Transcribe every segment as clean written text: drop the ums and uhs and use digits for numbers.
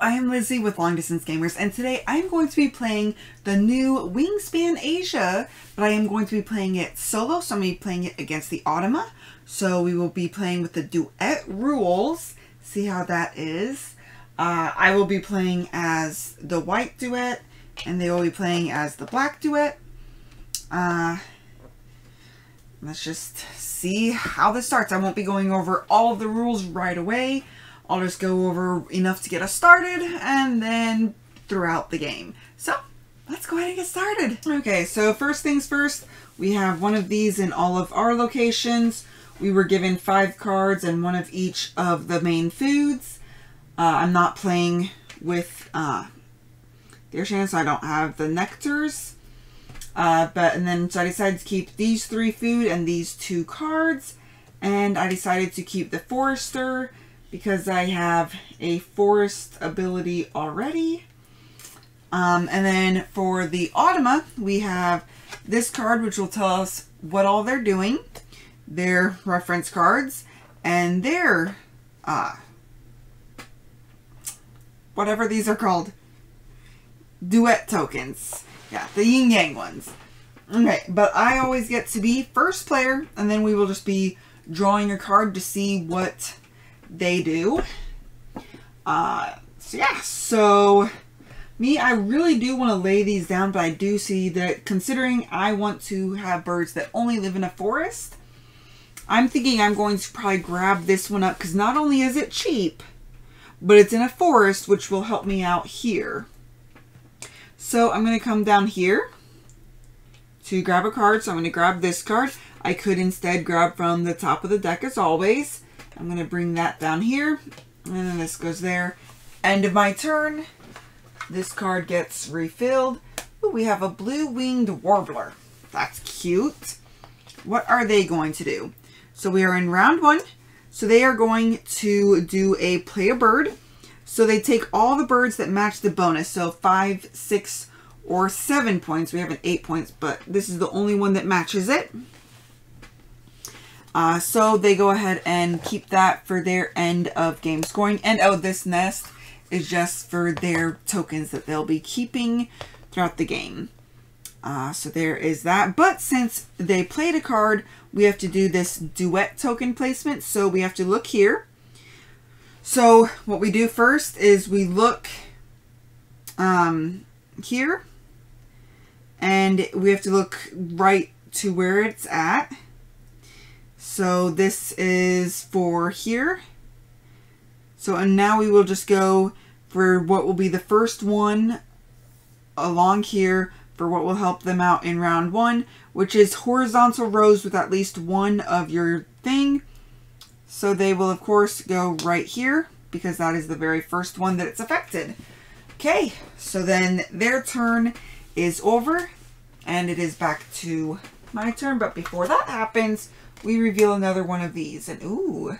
I am Lizzy with Long Distance Gamers, and today I'm going to be playing the new Wingspan Asia, but I am going to be playing it solo, so I'm going to be playing it against the Automa. So we will be playing with the Duet rules, see how that is. I will be playing as the white Duet, and they will be playing as the black Duet. Let's just see how this starts. I won't be going over all of the rules right away. I'll just go over enough to get us started and then throughout the game. So let's go ahead and get started. Okay, so first things first, we have one of these in all of our locations. We were given 5 cards and one of each of the main foods. I'm not playing with their chance, so I don't have the nectars. So I decided to keep these 3 food and these 2 cards. And I decided to keep the forester because I have a forest ability already. And then for the Automa, we have this card, which will tell us what all they're doing, their reference cards, and their, whatever these are called, Duet tokens. Yeah, the yin yang ones. Okay, but I always get to be first player, and then we will just be drawing a card to see what they do. So me, I really do want to lay these down, but I do see that considering I want to have birds that only live in a forest, I'm thinking I'm going to probably grab this one up because not only is it cheap, but it's in a forest, which will help me out here. So I'm going to come down here to grab a card. So I'm going to grab this card. I could instead grab from the top of the deck as always. I'm going to bring that down here. And then this goes there. End of my turn. This card gets refilled. Ooh, we have a blue-winged warbler. That's cute. What are they going to do? So we are in round 1. So they are going to do a play a bird. So they take all the birds that match the bonus. So 5, 6, or 7 points. We have an 8 points, but this is the only one that matches it. So they go ahead and keep that for their end of game scoring. And oh, this nest is just for their tokens that they'll be keeping throughout the game. So there is that. But since they played a card, we have to do this Duet token placement. So we have to look here. So what we do first is we look here. And we have to look right to where it's at. So this is for here. So, and now we will just go for what will be the first one along here for what will help them out in round 1, which is horizontal rows with at least one of your thing. So they will, of course, go right here because that is the very first one that it's affected. Okay, so then their turn is over and it is back to my turn. But before that happens, we reveal another one of these. And ooh.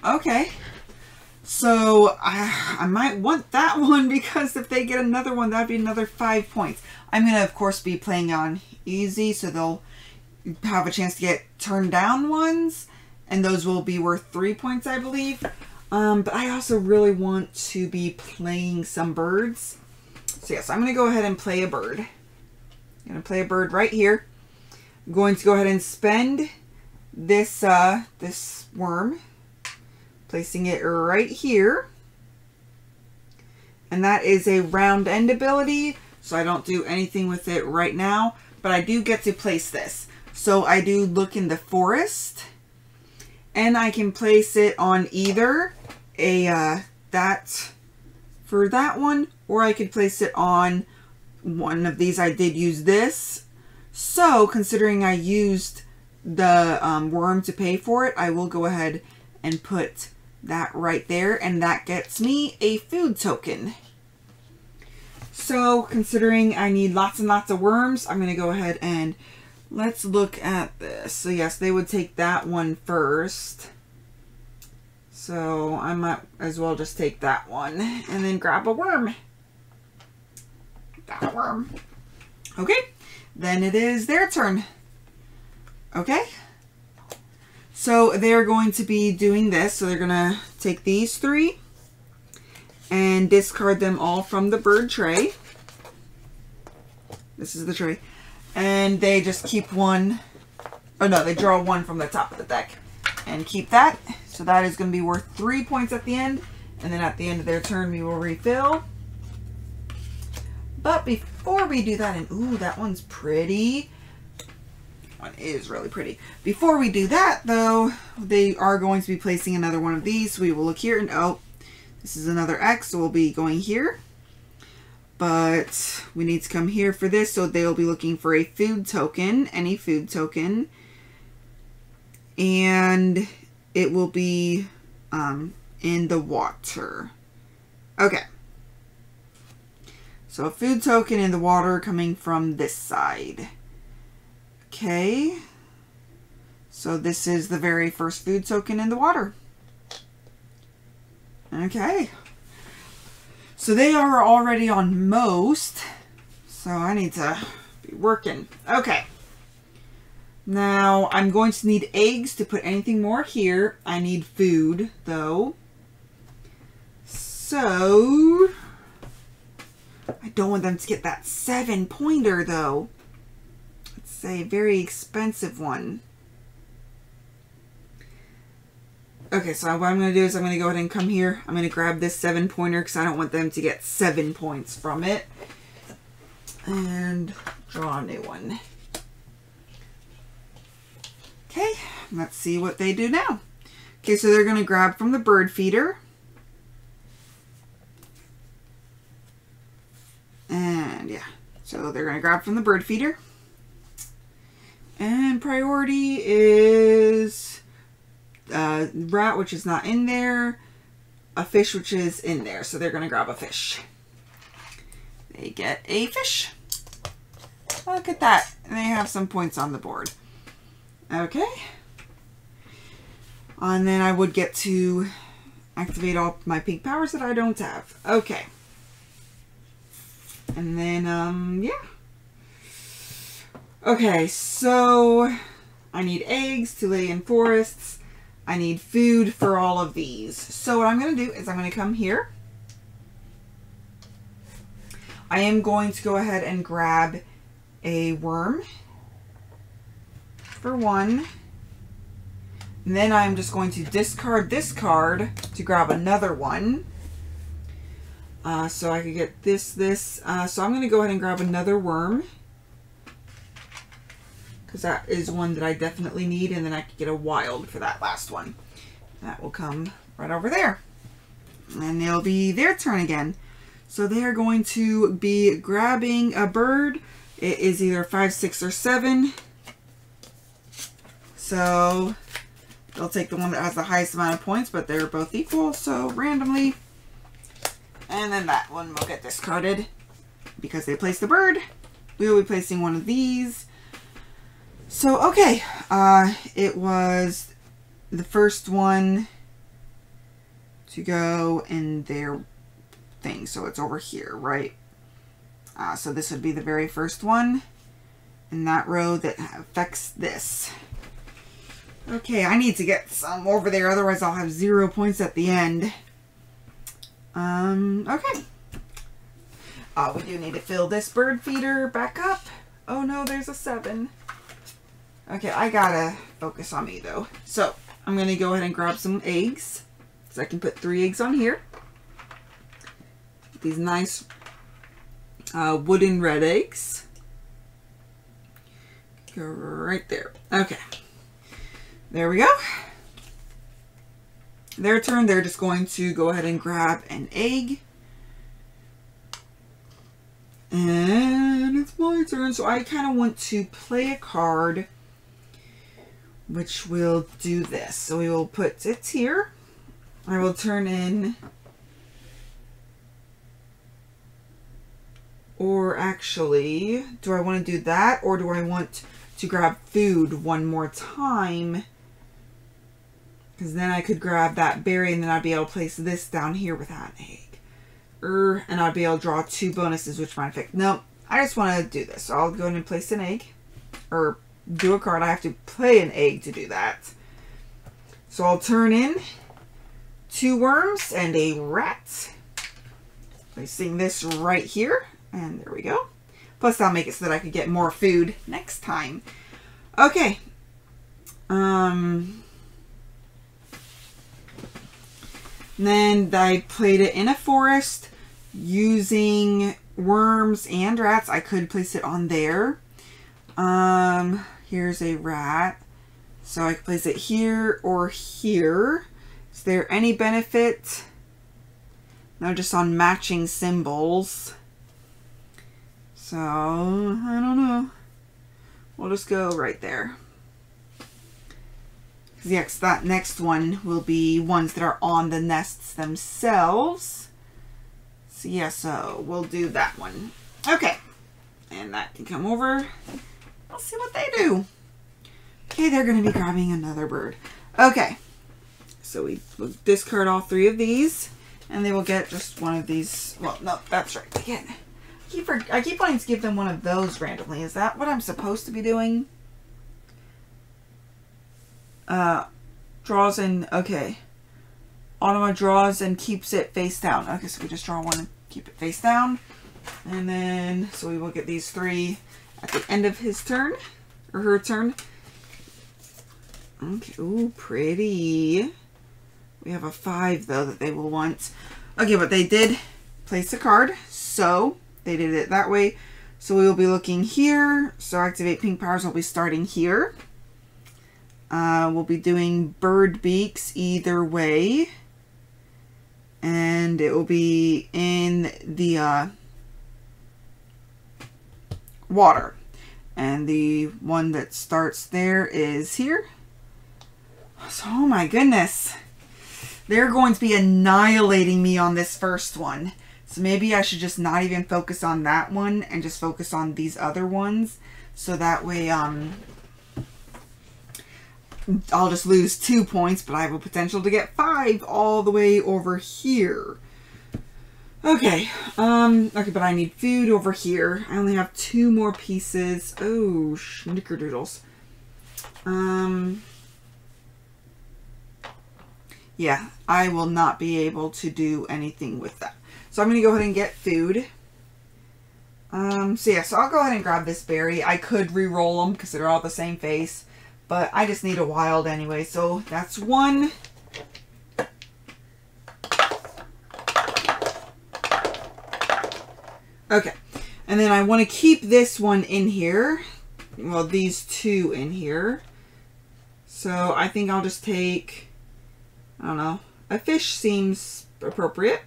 Okay. So I might want that one because if they get another one, that'd be another 5 points. I'm going to, of course, be playing on easy, so they'll have a chance to get turned down ones. And those will be worth 3 points, I believe. But I also really want to be playing some birds. So yes, I'm going to go ahead and play a bird. I'm going to play a bird right here. I'm going to go ahead and spend this this worm, placing it right here. And that is a round end ability, so I don't do anything with it right now, but I do get to place this. So I do look in the forest, and I can place it on either a that for that one, or I could place it on one of these. I did use this. So, considering I used the worm to pay for it, I will go ahead and put that right there, and that gets me a food token. So, considering I need lots and lots of worms, I'm going to go ahead and let's look at this. So, yes, they would take that one first. So, I might as well just take that one and then grab a worm. Got a worm. Okay. Then it is their turn. Okay. So they're going to be doing this. So they're going to take these 3 and discard them all from the bird tray. This is the tray. And they just keep one. Oh no, they draw one from the top of the deck and keep that. So that is going to be worth 3 points at the end. And then at the end of their turn, we will refill. But before we do that, and ooh, that one's pretty. One is really pretty. Before we do that, though, they are going to be placing another one of these. So we will look here, and oh, this is another X, so we'll be going here. But we need to come here for this, so they'll be looking for a food token, any food token. And it will be in the water. Okay. So a food token in the water coming from this side. Okay. So this is the very first food token in the water. Okay. So they are already on most. So I need to be working. Okay. Now I'm going to need eggs to put anything more here. I need food though. So I don't want them to get that 7-pointer though. It's a very expensive one. Okay, so what I'm going to do is I'm going to go ahead and come here. I'm going to grab this 7-pointer because I don't want them to get 7 points from it. And draw a new one. Okay, let's see what they do now. Okay, so they're going to grab from the bird feeder. And yeah, so they're going to grab from the bird feeder. And priority is rat, which is not in there. A fish, which is in there. So they're going to grab a fish. They get a fish. Look at that. And they have some points on the board. Okay. And then I would get to activate all my pink powers that I don't have. Okay. And then, yeah. Okay, so I need eggs to lay in forests. I need food for all of these. So what I'm going to do is I'm going to come here. I am going to go ahead and grab a worm for one. And then I'm just going to discard this card to grab another one. So I could get this. So I'm going to go ahead and grab another worm. Because that is one that I definitely need. And then I could get a wild for that last one. That will come right over there. And it'll be their turn again. So they are going to be grabbing a bird. It is either 5, 6, or 7. So they'll take the one that has the highest amount of points. But they're both equal. So randomly. And then that one will get discarded because they placed the bird. We will be placing one of these. So, okay. It was the first one to go in their thing. So it's over here, right? So this would be the very first one in that row that affects this. Okay, I need to get some over there. Otherwise, I'll have 0 points at the end. Okay. We do need to fill this bird feeder back up. Oh no, there's a 7. Okay, I gotta focus on me though. So, I'm gonna go ahead and grab some eggs. So I can put 3 eggs on here. These nice wooden red eggs. Go right there. Okay. There we go. Their turn, they're just going to go ahead and grab an egg. And it's my turn, so I kind of want to play a card which will do this. So we will put it here. I will turn in, or actually, do I want to do that, or do I want to grab food one more time? Because then I could grab that berry and then I'd be able to place this down here without an egg. And I'd be able to draw 2 bonuses, which might affect. No, I just want to do this. So I'll go ahead and place an egg. Or do a card. I have to play an egg to do that. So I'll turn in 2 worms and a rat. Placing this right here. And there we go. Plus that'll make it so that I could get more food next time. Okay. Then I played it in a forest using worms and rats. I could place it on there. Here's a rat. So I could place it here or here. Is there any benefit? No, just on matching symbols. So, I don't know. We'll just go right there. Yes, that next one will be ones that are on the nests themselves. So yeah, so we'll do that one. Okay. And that can come over. Let's see what they do. Okay, they're going to be grabbing another bird. Okay. So we will discard all 3 of these. And they will get just one of these. Well, no, that's right. They get... I keep wanting to give them one of those randomly. Is that what I'm supposed to be doing? Draws and... Okay. Automa draws and keeps it face down. Okay, so we just draw one and keep it face down. And then... So we will get these 3 at the end of his turn. Or her turn. Okay. Ooh, pretty. We have a 5, though, that they will want. Okay, but they did place a card. So... They did it that way. So we will be looking here. So activate pink powers will be starting here. We'll be doing bird beaks either way. And it will be in the water. And the one that starts there is here. So, oh my goodness. They're going to be annihilating me on this first one. So maybe I should just not even focus on that one and just focus on these other ones. So that way, I'll just lose 2 points, but I have a potential to get 5 all the way over here. Okay, okay, but I need food over here. I only have 2 more pieces. Oh, snickerdoodles. Yeah, I will not be able to do anything with that. So I'm going to go ahead and get food. So yeah, so I'll go ahead and grab this berry. I could re-roll them because they're all the same face. But I just need a wild anyway. So that's 1. Okay. And then I want to keep this one in here. Well, these 2 in here. So I think I'll just take, I don't know, a fish seems appropriate.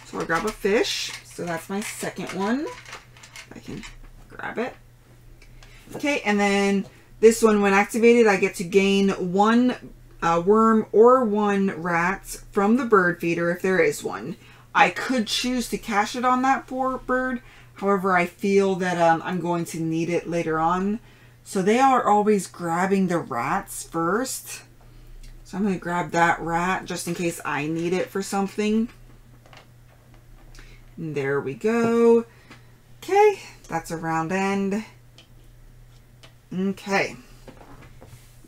So I'll grab a fish. So that's my second one. I can grab it. Okay, and then this one, when activated, I get to gain 1 worm or 1 rat from the bird feeder if there is one. I could choose to cash it on that bird. However, I feel that I'm going to need it later on. So they are always grabbing the rats first. So I'm going to grab that rat just in case I need it for something. And there we go. Okay, that's a round end. Okay.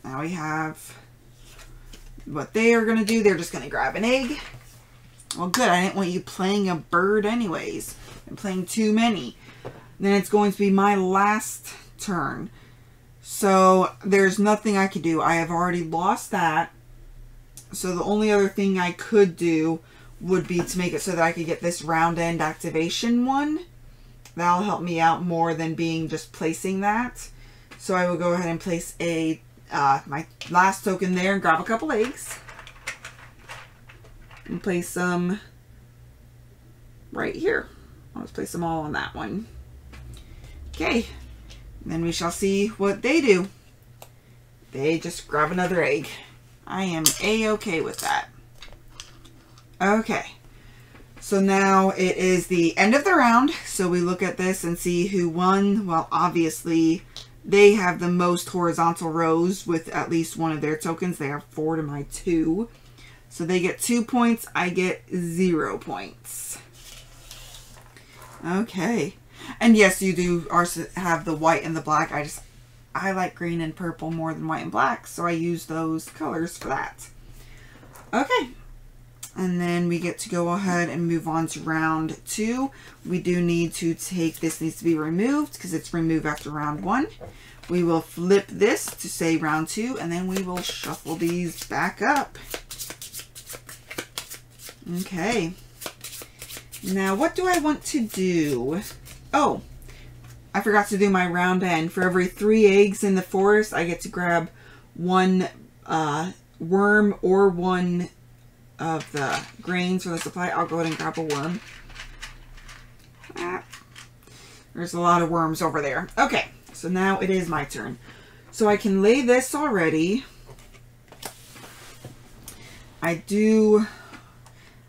Now we have what they are going to do. They're just going to grab an egg. Well, good. I didn't want you playing a bird anyways. I'm playing too many. Then it's going to be my last turn. So there's nothing I can do. I have already lost that. So the only other thing I could do would be to make it so that I could get this round end activation one. That'll help me out more than being just placing that. So I will go ahead and place a my last token there and grab a couple eggs. And place some right here. I'll just place them all on that one. Okay. And then we shall see what they do. They just grab another egg. I am a-okay with that. Okay, so now it is the end of the round. So we look at this and see who won. Well, obviously, they have the most horizontal rows with at least one of their tokens. They have 4 to my 2. So they get 2 points. I get 0 points. Okay. And yes, you do have the white and the black. I like green and purple more than white and black. So I use those colors for that. Okay. And then we get to go ahead and move on to round 2. We do need to take, this needs to be removed because it's removed after round 1. We will flip this to say round 2, and then we will shuffle these back up. Okay. Now, what do I want to do? Oh, I forgot to do my round end. For every 3 eggs in the forest, I get to grab 1 worm or 1 of the grains for the supply. I'll go ahead and grab a worm. There's a lot of worms over there. Okay, so now it is my turn. So I can lay this already. I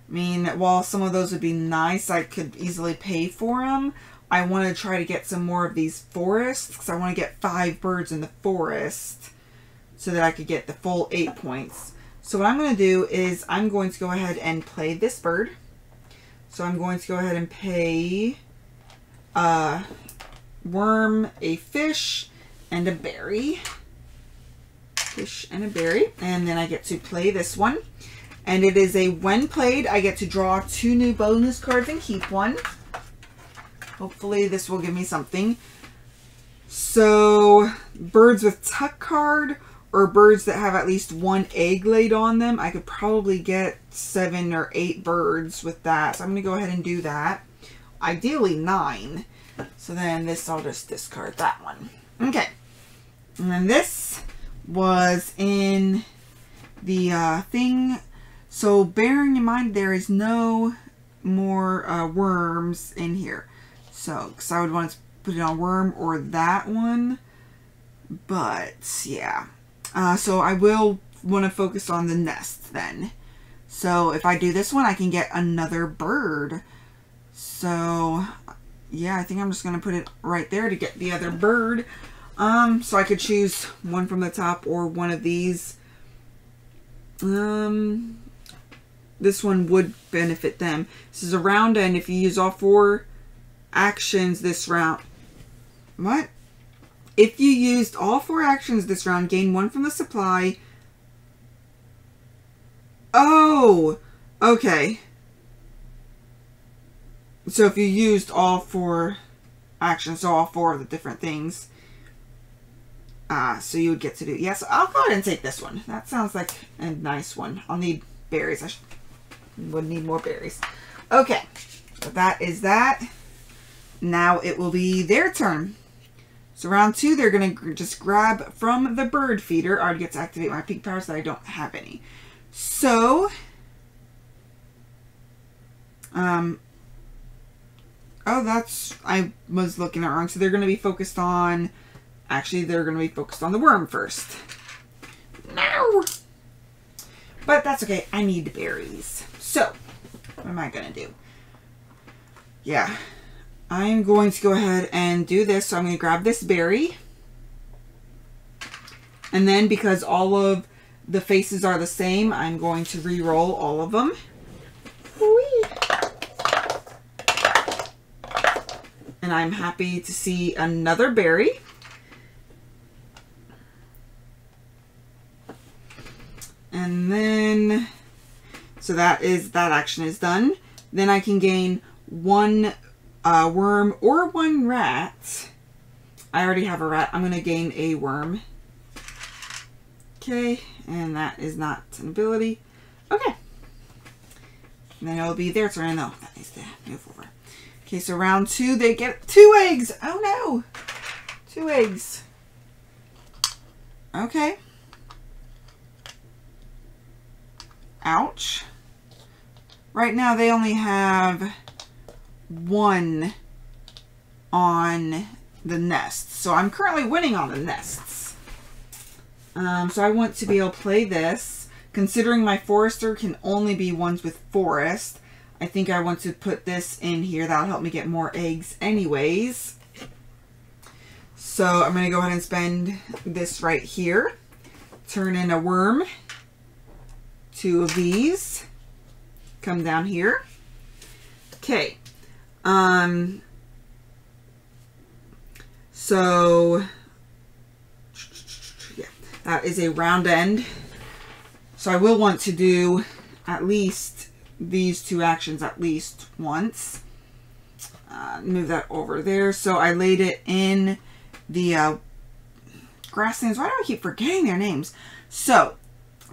mean, while some of those would be nice, I could easily pay for them. I want to try to get some more of these forests because I want to get 5 birds in the forest so that I could get the full 8 points. So what I'm going to do is I'm going to go ahead and play this bird. So I'm going to go ahead and pay a worm, a fish, and a berry. Fish and a berry. And then I get to play this one. And it is a when played, I get to draw 2 new bonus cards and keep 1. Hopefully this will give me something. So birds with tuck card, or birds that have at least 1 egg laid on them. I could probably get 7 or 8 birds with that. So I'm going to go ahead and do that. Ideally 9. So then this, I'll just discard that one. Okay. And then this was in the thing. So bearing in mind there is no more worms in here. So, because I would want to put it on worm or that one. But, yeah. So I will want to focus on the nest then. So if I do this one, I can get another bird. So yeah, I think I'm just going to put it right there to get the other bird. So I could choose one from the top or one of these. This one would benefit them. This is a round end. If you use all 4 actions this round. What? If you used all 4 actions this round, gain 1 from the supply. Oh, okay. So if you used all 4 actions, so all 4 of the different things, so you would get to do, yes, I'll go ahead and take this one. That sounds like a nice one. I'll need berries. I would need more berries. Okay, so that is that. Now it will be their turn. So round 2, they're going to just grab from the bird feeder. I already get to activate my peak powers that I don't have any. So, oh, that's, I was looking at wrong. So they're going to be focused on, actually, they're going to be focused on the worm first. No! But that's okay. I need berries. So, what am I going to do? Yeah. I'm going to go ahead and do this. So I'm going to grab this berry. And then because all of the faces are the same, I'm going to re-roll all of them. Whee! And I'm happy to see another berry. And then, so that action is done. Then I can gain 1 worm or 1 rat. I already have a rat. I'm going to gain a worm. Okay, and that is not an ability. Okay. And then it'll be their turn. No, that needs to move over. Okay, so round 2, they get 2 eggs. Oh no! 2 eggs. Okay. Ouch. Right now they only have 1 on the nest. So I'm currently winning on the nests. So I want to be able to play this. Considering my forester can only be ones with forest, I think I want to put this in here. That'll help me get more eggs anyways. So I'm going to go ahead and spend this right here. Turn in a worm. 2 of these. Come down here. Okay. So yeah, that is a round end. So I will want to do at least these two actions at least once. Move that over there. So I laid it in the grasslands. Why do I keep forgetting their names? So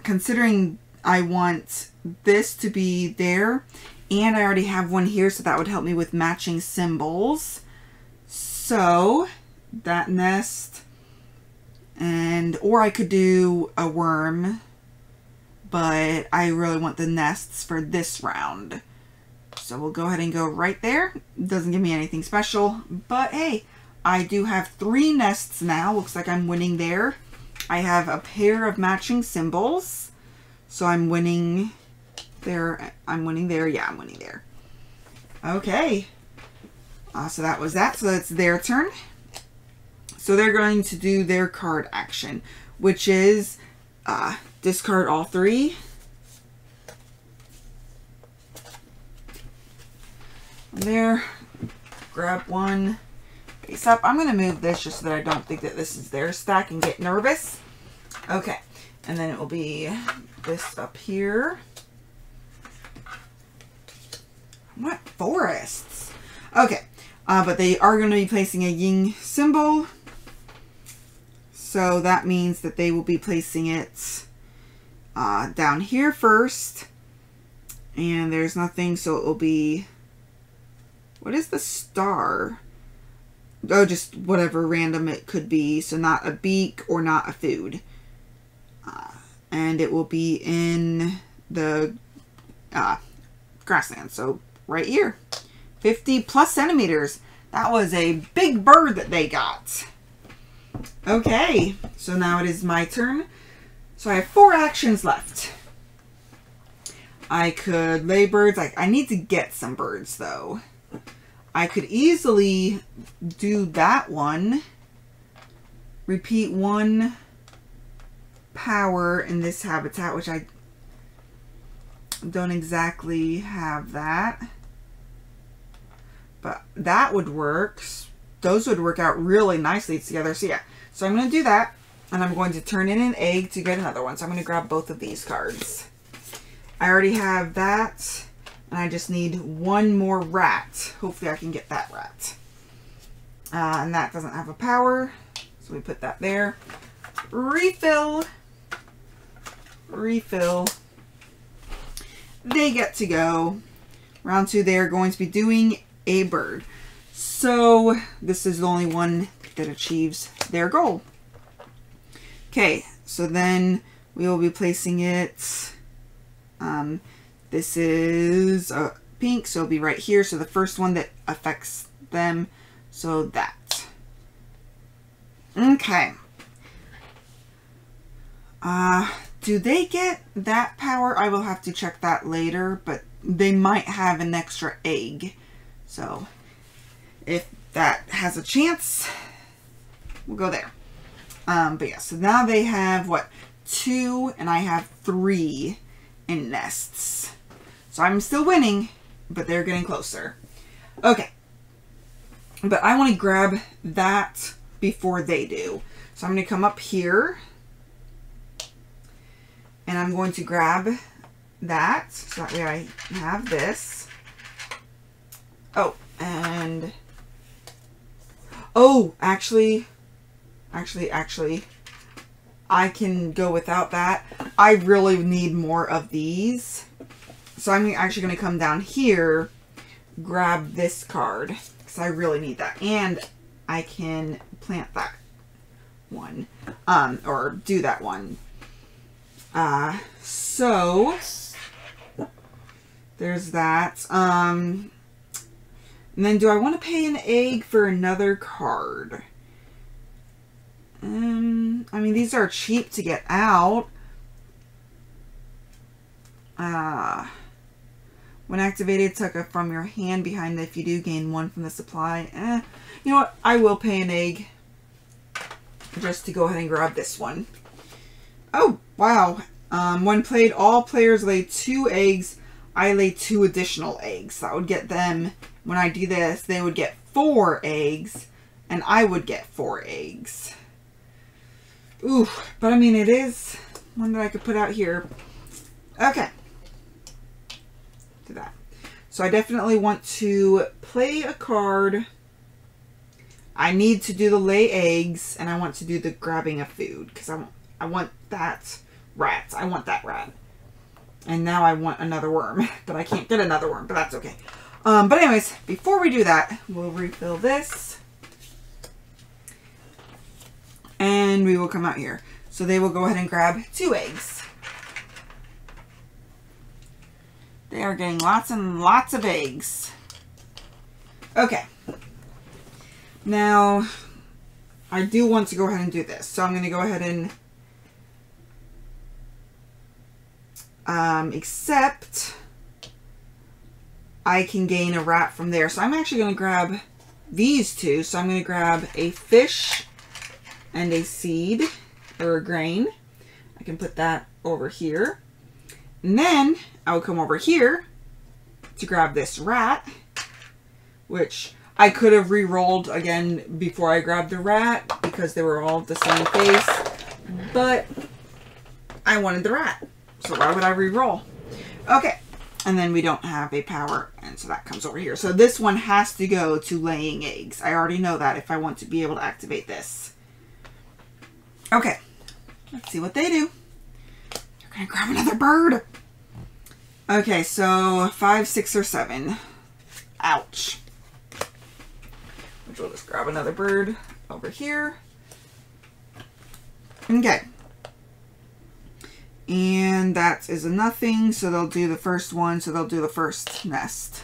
considering I want this to be there, and I already have one here, so that would help me with matching symbols. So that nest, or I could do a worm, but I really want the nests for this round. So we'll go ahead and go right there. Doesn't give me anything special, but hey, I do have 3 nests now. Looks like I'm winning there. I have a pair of matching symbols, so I'm winning there. I'm winning there. Yeah, I'm winning there. Okay. So that was that. So it's their turn. So they're going to do their card action, which is discard all 3. There, grab one face up. I'm going to move this just so that I don't think that this is their stack and get nervous. Okay, and then it will be this up here. What forests? Okay, but they are going to be placing a yin symbol. So that means that they will be placing it down here first. And there's nothing, so it will be... What is the star? Oh, just whatever random it could be. So not a beak or not a food. And it will be in the grassland. So right here. 50 plus centimeters. That was a big bird that they got. Okay. So now it is my turn. So I have 4 actions left. I could lay birds. I need to get some birds though. I could easily do that one. Repeat 1 power in this habitat, which I don't exactly have that. But that would work. Those would work out really nicely together. So yeah, so I'm going to do that. And I'm going to turn in an egg to get another one. So I'm going to grab both of these cards. I already have that. And I just need 1 more rat. Hopefully I can get that rat. And that doesn't have a power. So we put that there. Refill. Refill. They get to go. Round 2, they are going to be doing a bird. So this is the only one that achieves their goal. Okay, so then we will be placing it... this is pink, so it'll be right here. So the first one that affects them, so that. Okay. Do they get that power? I will have to check that later, but they might have an extra egg. So if that has a chance, we'll go there. But yeah, so now they have, what, 2, and I have 3 in nests. So I'm still winning, but they're getting closer. Okay. But I want to grab that before they do. So I'm going to come up here. And I'm going to grab that. So that way I have this. Oh, and... Oh, actually, I can go without that. I really need more of these. So I'm actually going to come down here, grab this card, because I really need that. And I can plant that one, or do that one. So there's that. And then do I want to pay an egg for another card? I mean, these are cheap to get out. When activated, tuck it from your hand behind it. If you do, gain 1 from the supply. You know what? I will pay an egg just to go ahead and grab this one. Oh, wow. When played, all players lay 2 eggs. I lay 2 additional eggs. That would get them, when I do this, they would get 4 eggs. And I would get 4 eggs. Ooh, but I mean, it is one that I could put out here. Okay. to that. So I definitely want to play a card. I need to do the lay eggs, and I want to do the grabbing of food, because I want that rat. I want that rat. And now I want another worm, but I can't get another worm, but that's okay. But anyways, before we do that, we'll refill this. And we will come out here. So they will go ahead and grab 2 eggs. They are getting lots and lots of eggs. Okay. Now, I do want to go ahead and do this. So I'm going to go ahead and except I can gain a rat from there. So I'm actually going to grab these 2. So I'm going to grab a fish and a seed or a grain. I can put that over here. And then I will come over here to grab this rat, which I could have re-rolled again before I grabbed the rat because they were all the same face, but I wanted the rat. So why would I re-roll? Okay. And then we don't have a power, and so that comes over here. So this one has to go to laying eggs. I already know that if I want to be able to activate this. Okay. Let's see what they do. They're going to grab another bird. Okay, so 5, 6, or 7. Ouch. Which we'll just grab another bird over here. Okay. And that is a nothing, so they'll do the first one, so they'll do the first nest.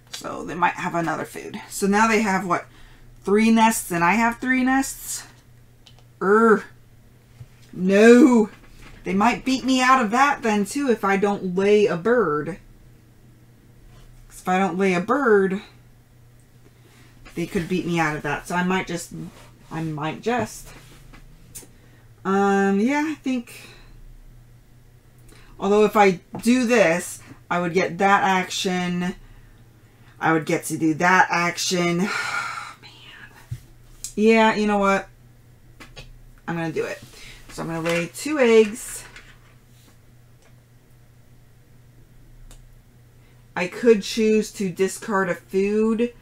So they might have another food. So now they have, what, 3 nests, and I have 3 nests? No. They might beat me out of that then, too, if I don't lay a bird. If I don't lay a bird, they could beat me out of that. So I might just, yeah, I think... Although if I do this, I would get that action. I would get to do that action. Oh, man. Yeah, you know what? I'm going to do it. So I'm going to lay 2 eggs. I could choose to discard a food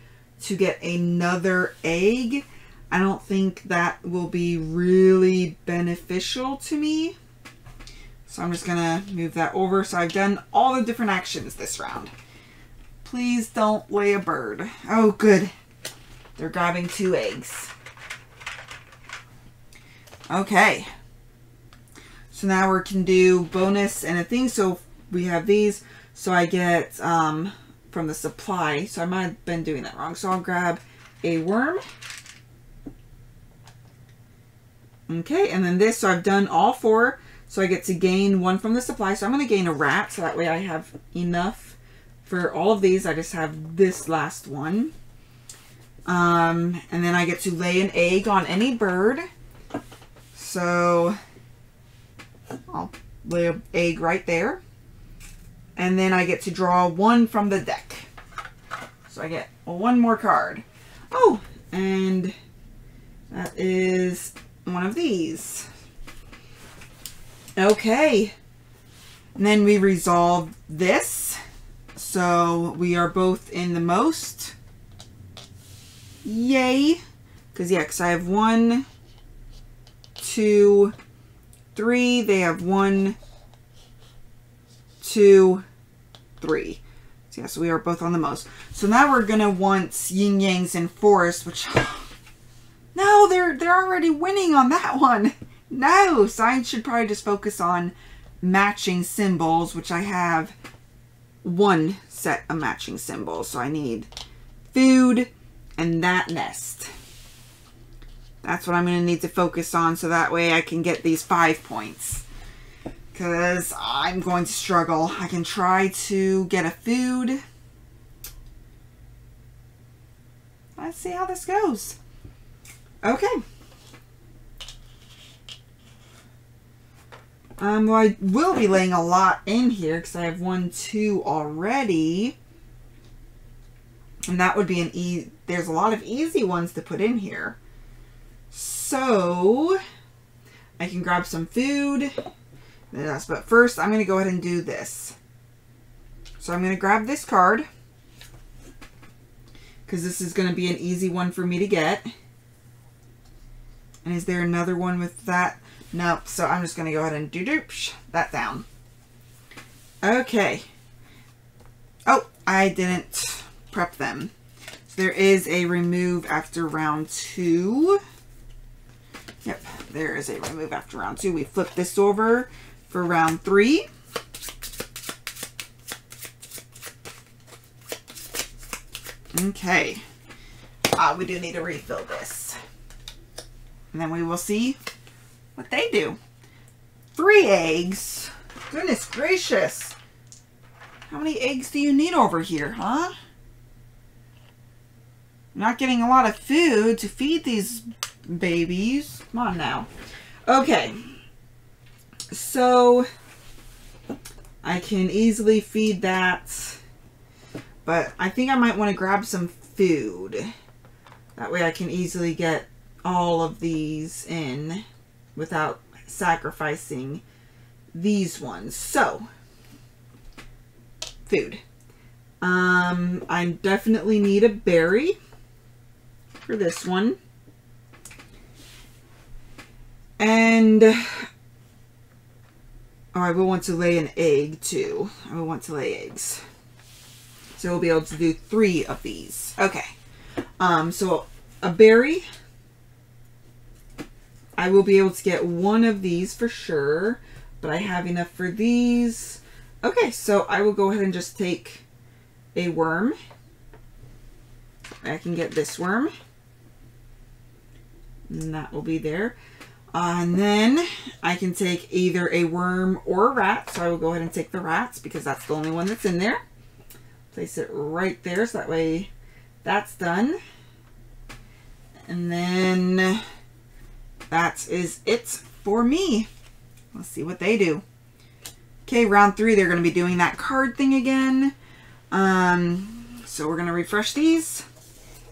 to get another egg. I don't think that will be really beneficial to me. So I'm just going to move that over. So I've done all the different actions this round. Please don't lay a bird. Oh, good. They're grabbing 2 eggs. Okay. So now we can do bonus and a thing. So we have these. So I get from the supply. So I might have been doing that wrong. So I'll grab a worm. Okay. And then this. So I've done all 4. So I get to gain 1 from the supply. So I'm going to gain a rat. So that way I have enough for all of these. I just have this last one. And then I get to lay an egg on any bird. So I'll lay an egg right there. And then I get to draw 1 from the deck. So I get 1 more card. Oh, and that is one of these. Okay, and then we resolve this, so we are both in the most. Yay, because I have 1, 2, 3. They have 1, 2, 3. So yeah, so we are both on the most. So now we're gonna want yin yangs and forest, which no, they're already winning on that one. No, so I should probably just focus on matching symbols, which I have 1 set of matching symbols. So I need food and that nest. That's what I'm going to need to focus on, so that way I can get these 5 points. Because I'm going to struggle. I can try to get a food. Let's see how this goes. Okay. Well, I will be laying a lot in here because I have 1, 2 already. And that would be an there's a lot of easy ones to put in here. So I can grab some food. But first I'm going to go ahead and do this. So I'm going to grab this card, because this is going to be an easy one for me to get. And is there another one with that? Nope. So I'm just going to go ahead and do that down. Okay. Oh, I didn't prep them. So there is a remove after round 2. Yep, there is a remove after round 2. We flip this over for round 3. Okay. We do need to refill this. And then we will see what they do. 3 eggs. Goodness gracious. How many eggs do you need over here, huh? Not getting a lot of food to feed these babies. Come on now. Okay. So I can easily feed that. But I think I might want to grab some food. That way I can easily get all of these in without sacrificing these ones. So, food. I definitely need a berry for this one. And I will want to lay an egg too. I will want to lay eggs. So we'll be able to do 3 of these. Okay. So a berry. I will be able to get 1 of these for sure, but I have enough for these. Okay, so I will go ahead and just take a worm. I can get this worm. And that will be there. And then I can take either a worm or a rat. So I will go ahead and take the rats because that's the only one that's in there. Place it right there so that way that's done. And then that is it for me. Let's see what they do. Okay, round 3, they're going to be doing that card thing again. So we're going to refresh these.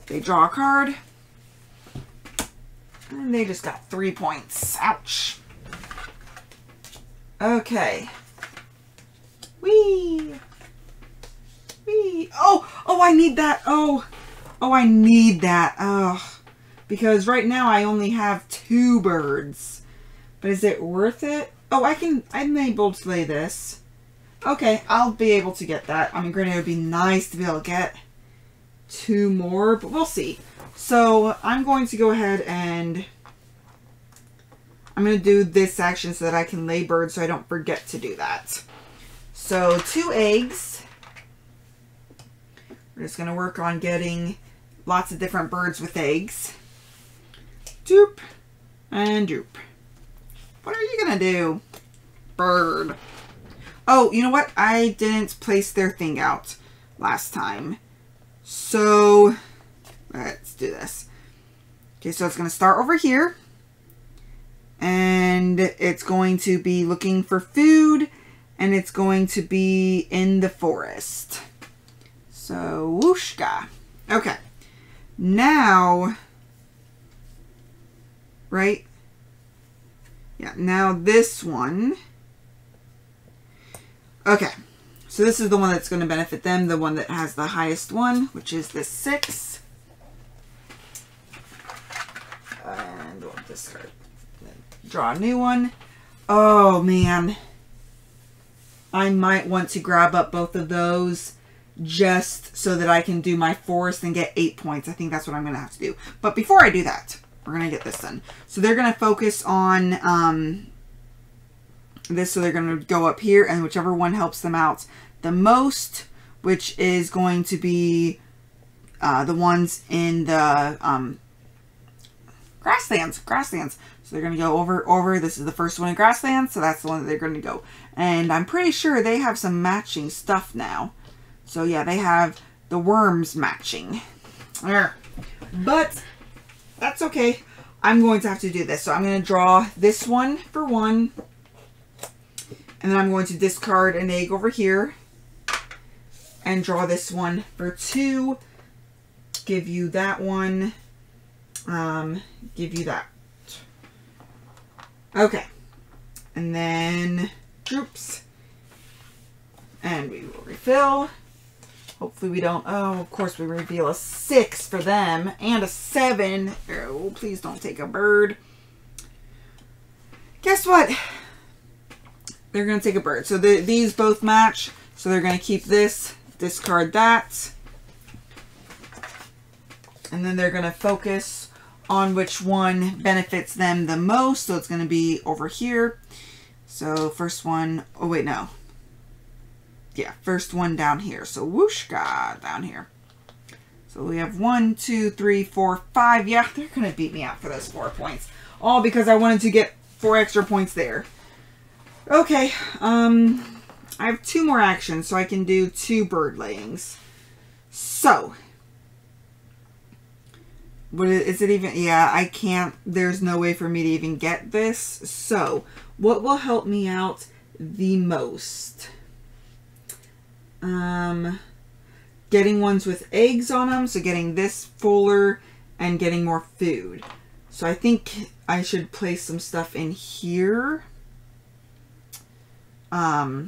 They draw a card. And they just got 3 points. Ouch. Okay. Whee! Whee! Oh, I need that. Oh, I need that. Oh, because right now I only have 2 birds. But is it worth it? Oh, I'm able to lay this. Okay, I'll be able to get that. I mean, granted, it would be nice to be able to get 2 more, but we'll see. So I'm going to go ahead and I'm going to do this action so that I can lay birds so I don't forget to do that. So 2 eggs. We're just going to work on getting lots of different birds with eggs. Doop and doop. What are you going to do? Bird. Oh, you know what? I didn't place their thing out last time. So let's do this. Okay, so it's going to start over here. And it's going to be looking for food. And it's going to be in the forest. So, whooshka. Okay. Now, right? Yeah, now this one. Okay. So this is the one that's going to benefit them. The one that has the highest one, which is this 6. And we'll discard. Draw a new one. Oh, man. I might want to grab up both of those just so that I can do my forest and get 8 points. I think that's what I'm going to have to do. But before I do that, we're going to get this done. So they're going to focus on this. So they're going to go up here, and whichever one helps them out the most, which is going to be the ones in the grasslands. So they're going to go over. This is the first one in grasslands, so that's the one that they're going to go. And I'm pretty sure they have some matching stuff now. So yeah, they have the worms matching. But that's okay. I'm going to have to do this. So I'm going to draw this one for 1. And then I'm going to discard an egg over here. And draw this one for 2. Give you that one. Give you that. Okay. And then, oops. And we will refill. Hopefully we don't, oh, of course we reveal a 6 for them and a 7. Oh, please don't take a bird. Guess what? They're going to take a bird. So these both match. So they're going to keep this, discard that. And then they're going to focus on which one benefits them the most. So it's going to be over here. So first one, oh wait, no. Yeah, first one down here. So whooshka down here. So we have 1, 2, 3, 4, 5. Yeah, they're going to beat me out for those 4 points. All because I wanted to get 4 extra points there. Okay, I have 2 more actions, so I can do 2 bird layings. So, is it even, yeah, I can't, there's no way for me to even get this. So, what will help me out the most? Getting ones with eggs on them, so getting this fuller and getting more food. So I think I should place some stuff in here. Yeah,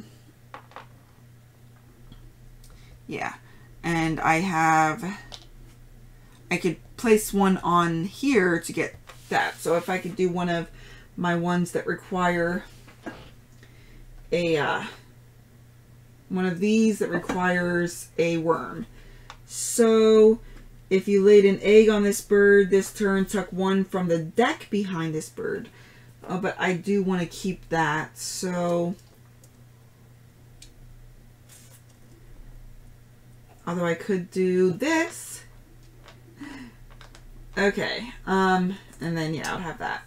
and I could place one on here to get that. So if I could do one of my ones that require a, one of these that requires a worm. So if you laid an egg on this bird this turn, tuck one from the deck behind this bird. But I do want to keep that. So, although I could do this. Okay. And then, yeah, I'll have that.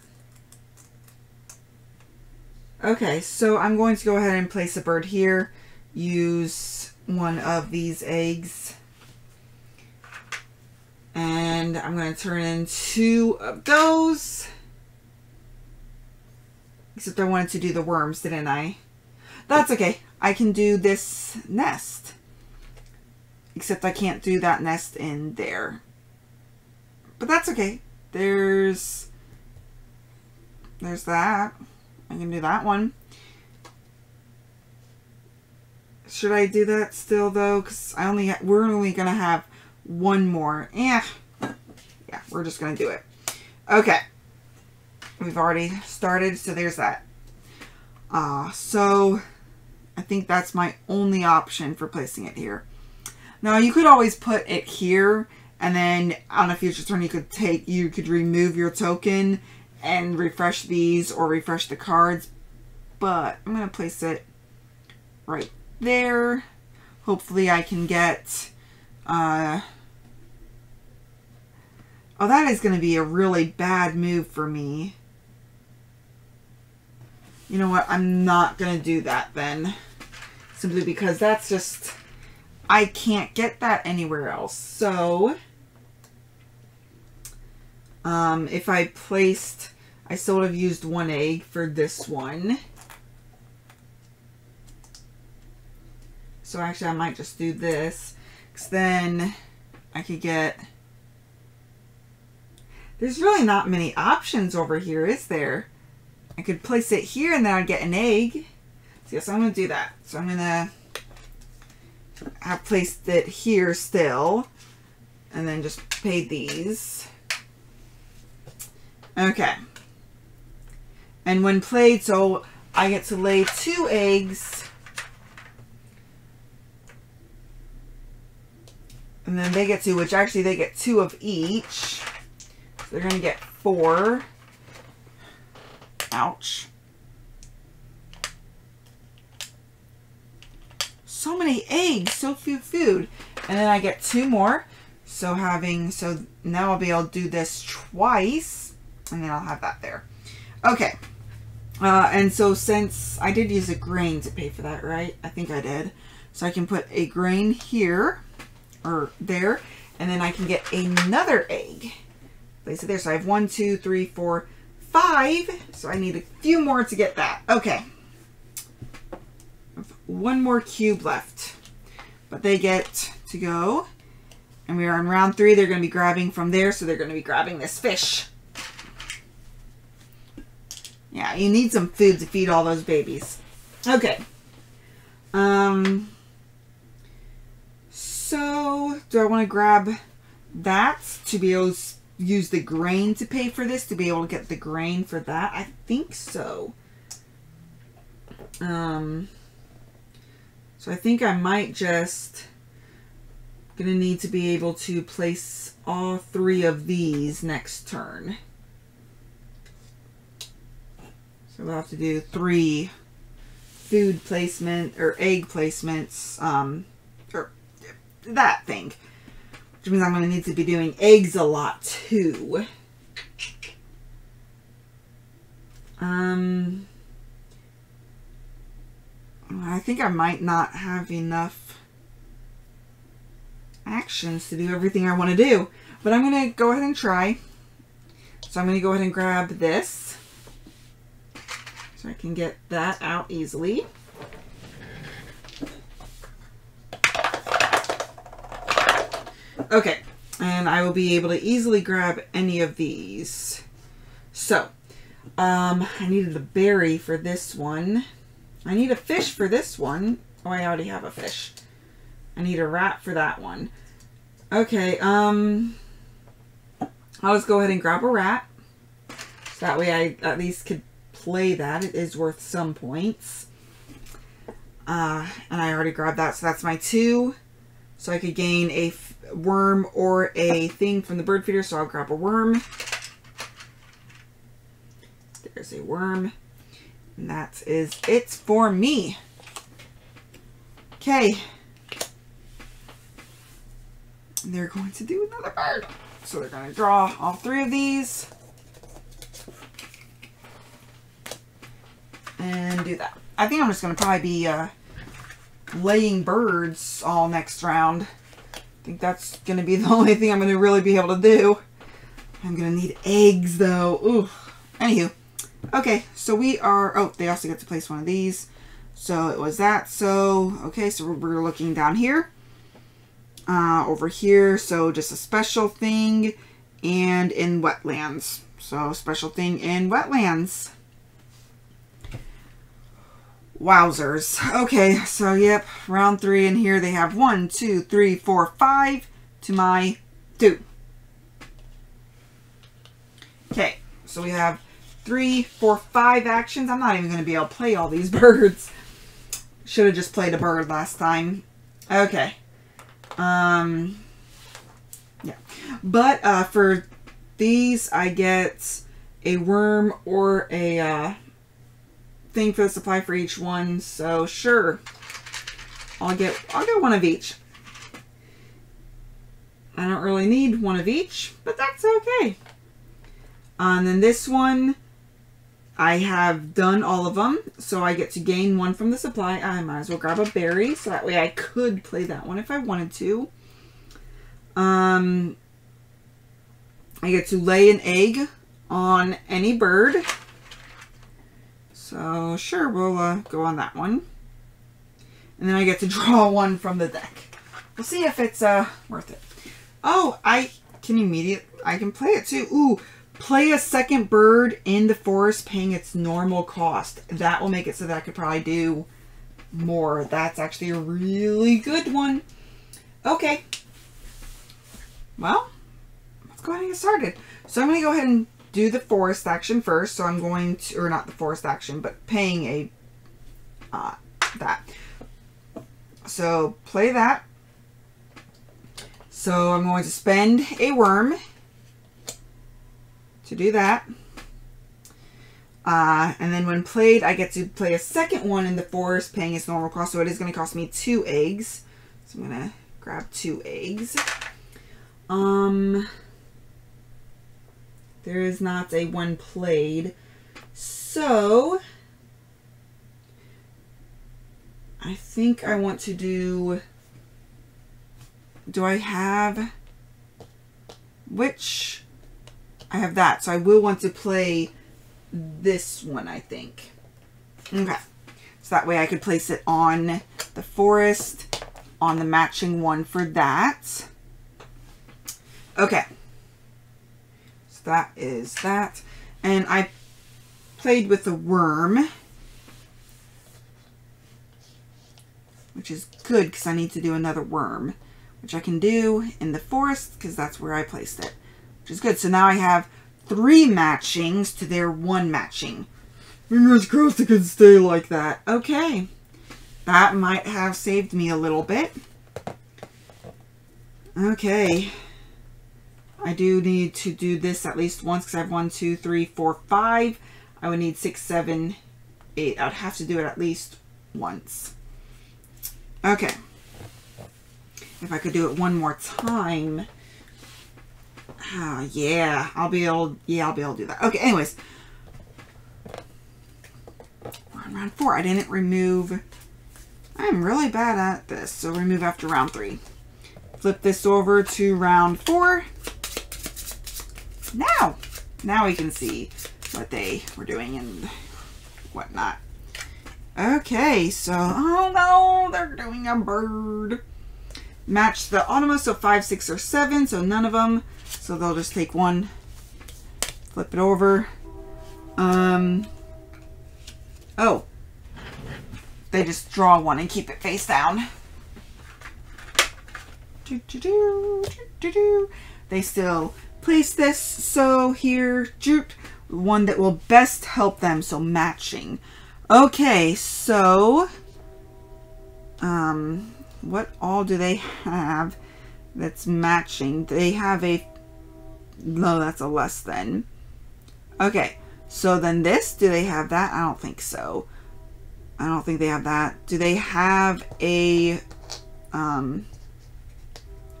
Okay, so I'm going to go ahead and place a bird here. Use one of these eggs. And I'm going to turn in 2 of those. Except I wanted to do the worms, didn't I? That's okay. I can do this nest. Except I can't do that nest in there. But that's okay. There's that. I can do that one. Should I do that still though? Because we're only gonna have 1 more. Yeah, we're just gonna do it. Okay. We've already started, so there's that. So I think that's my only option for placing it here. Now you could always put it here, and then on a future turn you could remove your token and refresh these or refresh the cards. But I'm gonna place it right there. Hopefully I can get oh, that is gonna be a really bad move for me. You know what? I'm not going to do that then. Simply because that's just, I can't get that anywhere else. So, if I placed, I still would have used 1 egg for this one. So actually I might just do this. Because then I could get, there's really not many options over here, is there? I could place it here and then I'd get an egg. So yes, I'm going to do that. So I'm going to have placed it here still. And then just paid these. Okay. And when played, so I get to lay 2 eggs. And then they get 2, which actually they get 2 of each. So they're going to get 4. Ouch. So many eggs, so few food. And then I get 2 more. So now I'll be able to do this twice. And then I'll have that there. Okay. And so since I did use a grain to pay for that, right? I think I did. So I can put a grain here or there. And then I can get another egg. Place it there. So I have 1, 2, 3, 4, 5. So I need a few more to get that. Okay. I have 1 more cube left. But they get to go. And we are in round 3. They're going to be grabbing from there. So they're going to be grabbing this fish. Yeah, you need some food to feed all those babies. Okay. do I want to grab that to be able to use the grain to pay for this, to be able to get the grain for that? I think so. So I think I might just gonna need to be able to place all 3 of these next turn. So we'll have to do 3 food placement or egg placements, or that thing. Which means I'm going to need to be doing eggs a lot too. I think I might not have enough actions to do everything I want to do. But I'm going to go ahead and try. So I'm going to go ahead and grab this. So I can get that out easily. Okay. And I will be able to easily grab any of these. So, I needed a berry for this one. I need a fish for this one. Oh, I already have a fish. I need a rat for that one. Okay, I'll just go ahead and grab a rat. So that way I at least could play that. It is worth some points. And I already grabbed that, so that's my 2. So I could gain a worm or a thing from the bird feeder, so I'll grab a worm. There's a worm. And that is it for me. Okay. And they're going to do another bird. So they're going to draw all 3 of these. And do that. I think I'm just going to probably be laying birds all next round. I think that's going to be the only thing I'm going to really be able to do. I'm going to need eggs though. Ooh. Anywho. Okay, so we are, oh, they also get to place one of these. So it was that. So, okay, so we're looking down here. Over here, so just a special thing. And in wetlands. So special thing in wetlands. Wowzers. Okay, so yep, round 3 in here they have 1, 2, 3, 4, 5 to my 2. Okay, so we have 3, 4, 5 actions. I'm not even going to be able to play all these birds. Should have just played a bird last time. Okay. Yeah. But for these, I get a worm or a thing for the supply for each one. So sure, I'll get one of each. I don't really need one of each, but that's okay. And then this one, I have done all of them, so I get to gain 1 from the supply. I might as well grab a berry, so that way I could play that one if I wanted to. I get to lay an egg on any bird. So sure, we'll go on that one. And then I get to draw 1 from the deck. We'll see if it's worth it. Oh, I can play it too. Ooh. Play a second bird in the forest paying its normal cost. That will make it so that I could probably do more. That's actually a really good one. Okay. Well, let's go ahead and get started. So I'm going to go ahead and do the forest action first. So I'm going to, or not the forest action, but paying a, that. So play that. So I'm going to spend a worm to do that. And then when played, I get to play a second one in the forest paying its normal cost. So it is going to cost me 2 eggs. So I'm going to grab 2 eggs. There is not a one played. So I think I want to do I have which? I have that, so I will want to play this one, I think. Okay. So that way I could place it on the forest, on the matching one for that. Okay. So that is that. And I played with the worm, which is good because I need to do another worm, which I can do in the forest because that's where I placed it, which is good. So now I have 3 matchings to their 1 matching. Fingers crossed it can stay like that. Okay. That might have saved me a little bit. Okay. I do need to do this at least once because I have 1, 2, 3, 4, 5. I would need 6, 7, 8. I'd have to do it at least once. Okay. If I could do it one more time. Yeah, I'll be able to do that. Okay, anyways. We're on round 4. I didn't remove. I'm really bad at this. So remove after round 3. Flip this over to round 4. Now we can see what they were doing and whatnot. Okay, so, oh no, they're doing a bird. Match the Automa, so 5, 6, or 7, so none of them. So they'll just take 1, flip it over. Oh, they just draw 1 and keep it face down. They still place this, so here, one that will best help them, so matching. Okay, so, what all do they have that's matching? They have a, no, that's a less than. Okay, so then this, do they have that? I don't think so. I don't think they have that. Do they have a,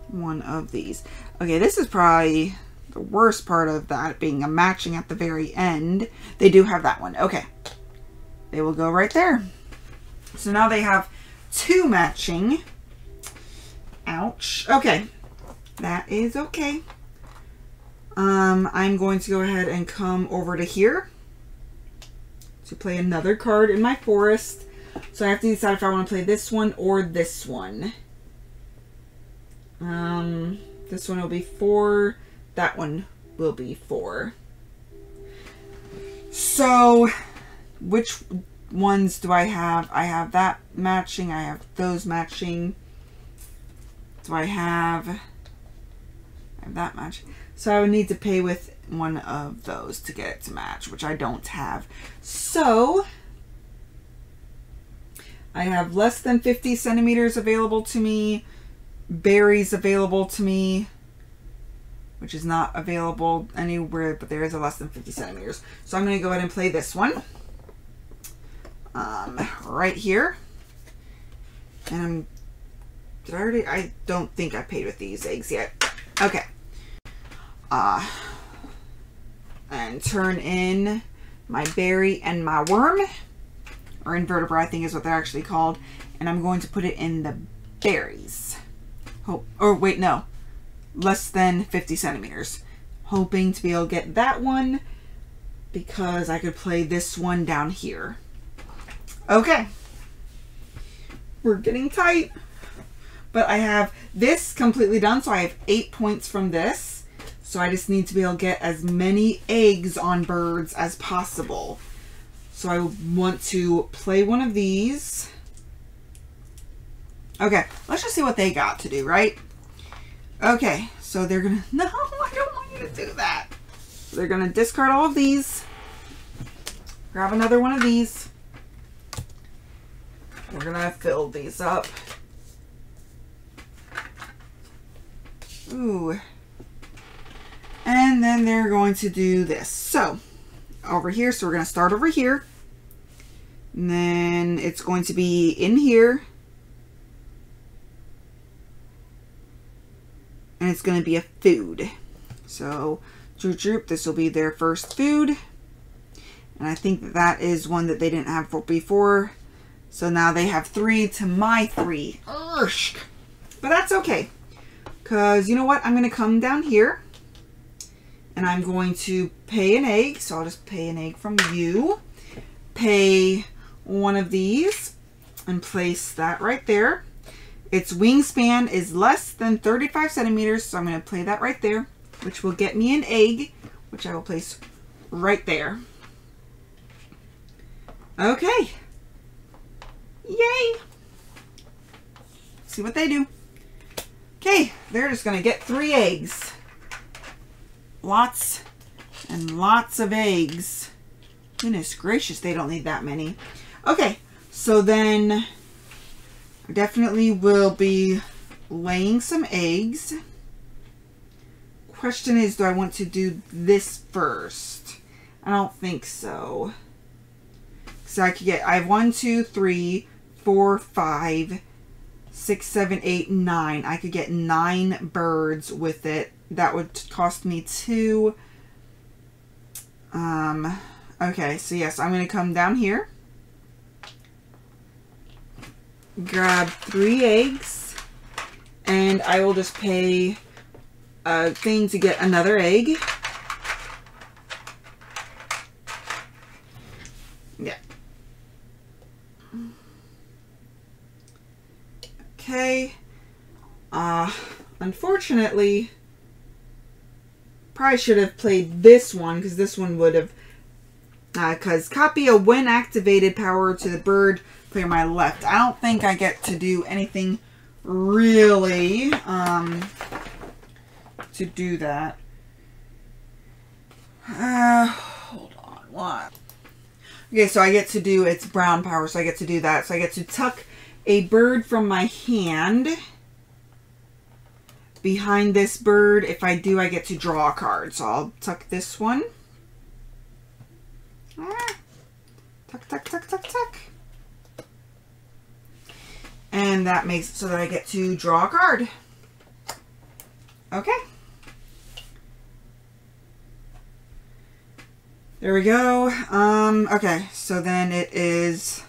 one of these? Okay, this is probably the worst part of that being a matching at the very end. They do have that one. Okay. They will go right there. So now they have 2 matching. Ouch. Okay. That is okay. I'm going to go ahead and come over to here to play another card in my forest. So I have to decide if I want to play this one or this one. This one will be 4. That one will be 4. So, which ones do I have? I have that matching. I have those matching. Do I have that match? So I would need to pay with one of those to get it to match, which I don't have. So, I have less than 50 centimeters available to me. Berries available to me, which is not available anywhere, but there is a less than 50 centimeters. So I'm going to go ahead and play this one. Right here. And I don't think I paid with these eggs yet. Okay. And turn in my berry and my worm, or invertebrate, I think is what they're actually called. And I'm going to put it in the berries. Or wait, no. Less than 50 centimeters. Hoping to be able to get that one because I could play this one down here. Okay. We're getting tight. But I have this completely done, so I have 8 points from this. So I just need to be able to get as many eggs on birds as possible. So I want to play one of these. Okay, let's just see what they got to do, right? Okay, so they're gonna, no, I don't want you to do that. They're gonna discard all of these. Grab another one of these. We're gonna fill these up. Ooh. And then they're going to do this. So, over here, so we're gonna start over here. And then it's going to be in here. And it's going to be a food. So, droop, this will be their first food. And I think that is one that they didn't have before. So now they have 3 to my 3. Urgh. But that's okay. Because, you know what? I'm going to come down here. And I'm going to pay an egg. So I'll just pay an egg from you. Pay one of these. And place that right there. Its wingspan is less than 35 centimeters, so I'm going to play that right there, which will get me an egg, which I will place right there. Okay. Yay! See what they do. Okay, they're just going to get 3 eggs. Lots and lots of eggs. Goodness gracious, they don't need that many. Okay, so then I definitely will be laying some eggs. Question is, do I want to do this first? I don't think so. So I have 1, 2, 3, 4, 5, 6, 7, 8, 9. I could get 9 birds with it. That would cost me 2. Okay, so yes, I'm going to come down here. Grab 3 eggs. And I will just pay a thing to get another egg. Yeah. Okay. Unfortunately, probably should have played this one, because this one would have, because copy a when activated power to the bird player my left. I don't think I get to do anything really to do that. Hold on, what? Okay, so I get to do, it's brown power, so I get to do that. So I get to tuck a bird from my hand behind this bird. If I do, I get to draw a card. So I'll tuck this one. Tuck, tuck, tuck, tuck, tuck. And that makes it so that I get to draw a card. Okay. There we go. Okay, so then it is,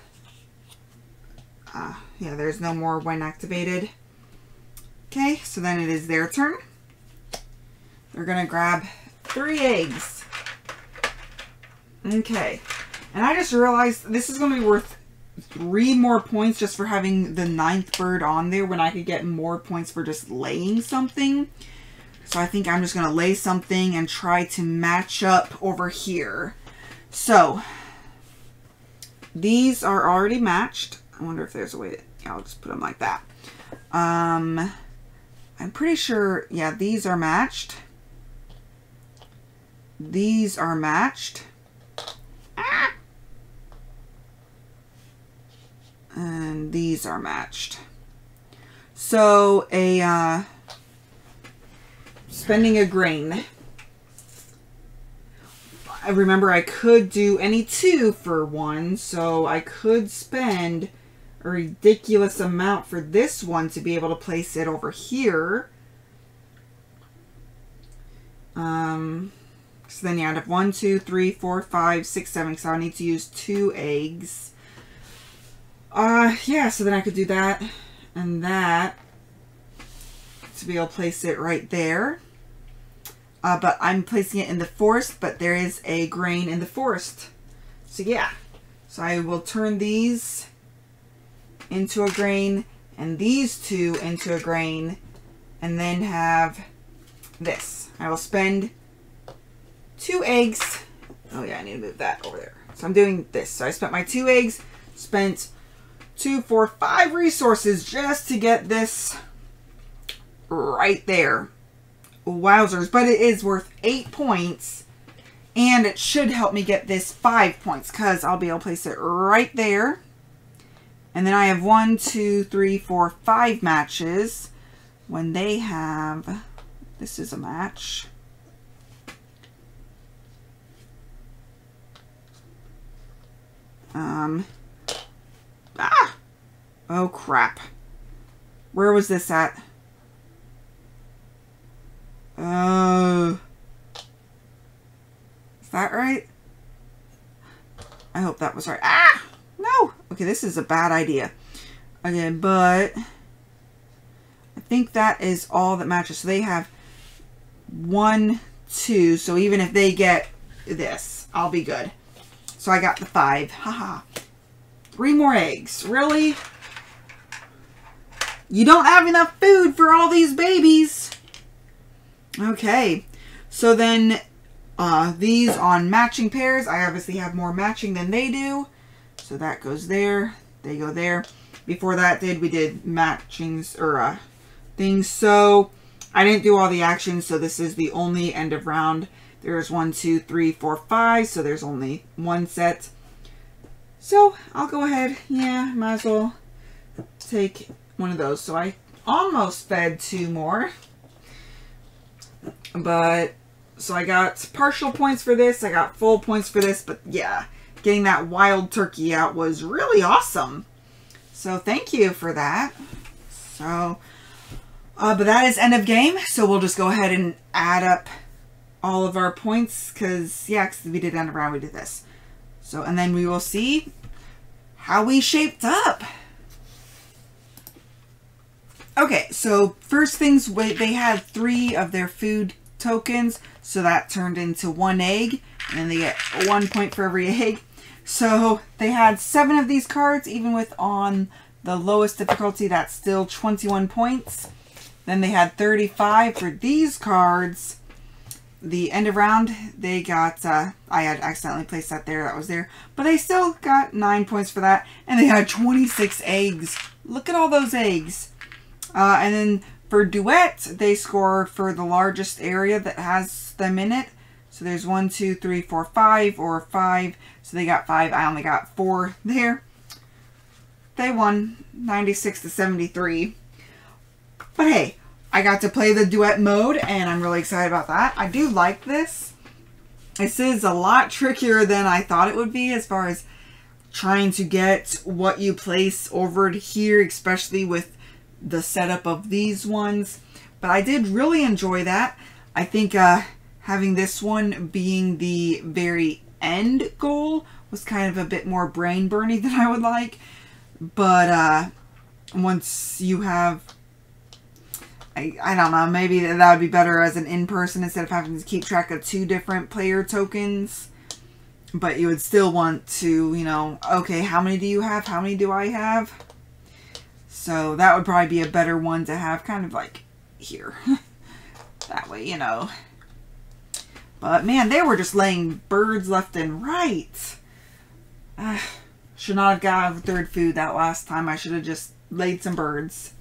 yeah, there's no more when activated. Okay, so then it is their turn. They're going to grab 3 eggs. Okay, and I just realized this is going to be worth 3 more points just for having the 9th bird on there, when I could get more points for just laying something. So I think I'm just going to lay something and try to match up over here. So these are already matched. I wonder if there's a way to, yeah, I'll just put them like that. I'm pretty sure, yeah, these are matched. These are matched. Ah! And these are matched. So spending a grain. I remember I could do any 2 for 1, so I could spend a ridiculous amount for this one to be able to place it over here. So then yeah, I'd have 1, 2, 3, 4, 5, 6, 7, so I need to use 2 eggs. Yeah, so then I could do that and that to be able to place it right there. But I'm placing it in the forest, but there is a grain in the forest. So yeah, so I will turn these into a grain and these 2 into a grain, and then have this. I will spend 2 eggs. Oh yeah, I need to move that over there. So I'm doing this. So I spent my 2 eggs, spent 2, 4, 5 resources just to get this right there. Wowzers, but it is worth 8 points, and it should help me get this 5 points, because I'll be able to place it right there. And then I have 1, 2, 3, 4, 5 matches. When they have, this is a match. Oh crap. Where was this at? Oh. Is that right? I hope that was right. Ah! No! Okay, this is a bad idea. Okay, but I think that is all that matches. So they have 1, 2. So even if they get this, I'll be good. So I got the 5. Haha. 3 more eggs. Really? You don't have enough food for all these babies. Okay. So then these on matching pairs, I obviously have more matching than they do. So that goes there. They go there. Before that we did matchings, or things. So I didn't do all the actions, so this is the only end of round. There's 1, 2, 3, 4, 5, so there's only one set. So I'll go ahead, yeah, might as well take one of those. So I almost fed 2 more. But, so I got partial points for this, I got full points for this, but yeah, getting that wild turkey out was really awesome. So thank you for that. So, but that is end of game, so we'll just go ahead and add up all of our points, because, yeah, because we did end of round, we did this. So, and then we will see how we shaped up. Okay, so first things, they had 3 of their food tokens, so that turned into 1 egg, and then they get 1 point for every egg. So they had 7 of these cards, even with on the lowest difficulty, that's still 21 points. Then they had 35 for these cards. The end of round, they got, I had accidentally placed that there, that was there, but they still got 9 points for that, and they had 26 eggs. Look at all those eggs. And then for Duet, they score for the largest area that has them in it. So there's 1, 2, 3, 4, 5, or 5. So they got 5. I only got 4 there. They won 96 to 73. But hey, I got to play the Duet mode, and I'm really excited about that. I do like this. This is a lot trickier than I thought it would be as far as trying to get what you place over here, especially with the setup of these ones. But I did really enjoy that. I think having this one being the very end goal was kind of a bit more brain burning than I would like. But once you have, I don't know, maybe that would be better as an in-person instead of having to keep track of 2 different player tokens. But you would still want to, you know, okay, how many do you have? How many do I have? So that would probably be a better one to have kind of like here. That way, you know. But man, they were just laying birds left and right. Should not have got a 3rd food that last time. I should have just laid some birds.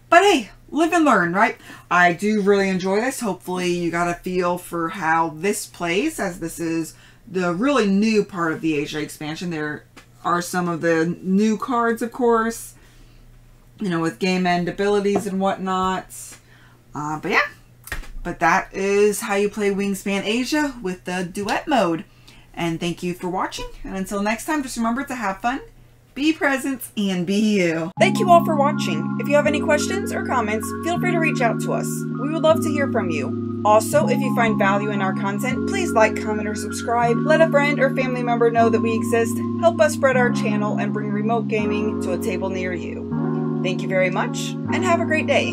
But hey, live and learn, right? I do really enjoy this. Hopefully you got a feel for how this plays, as this is the really new part of the Asia expansion. There are some of the new cards, of course, you know, with game end abilities and whatnot. But yeah, but that is how you play Wingspan Asia with the Duet mode. And thank you for watching. And until next time, just remember to have fun, be present, and be you. Thank you all for watching. If you have any questions or comments, feel free to reach out to us. We would love to hear from you. Also, if you find value in our content, please like, comment, or subscribe. Let a friend or family member know that we exist. Help us spread our channel and bring remote gaming to a table near you. Thank you very much, and have a great day.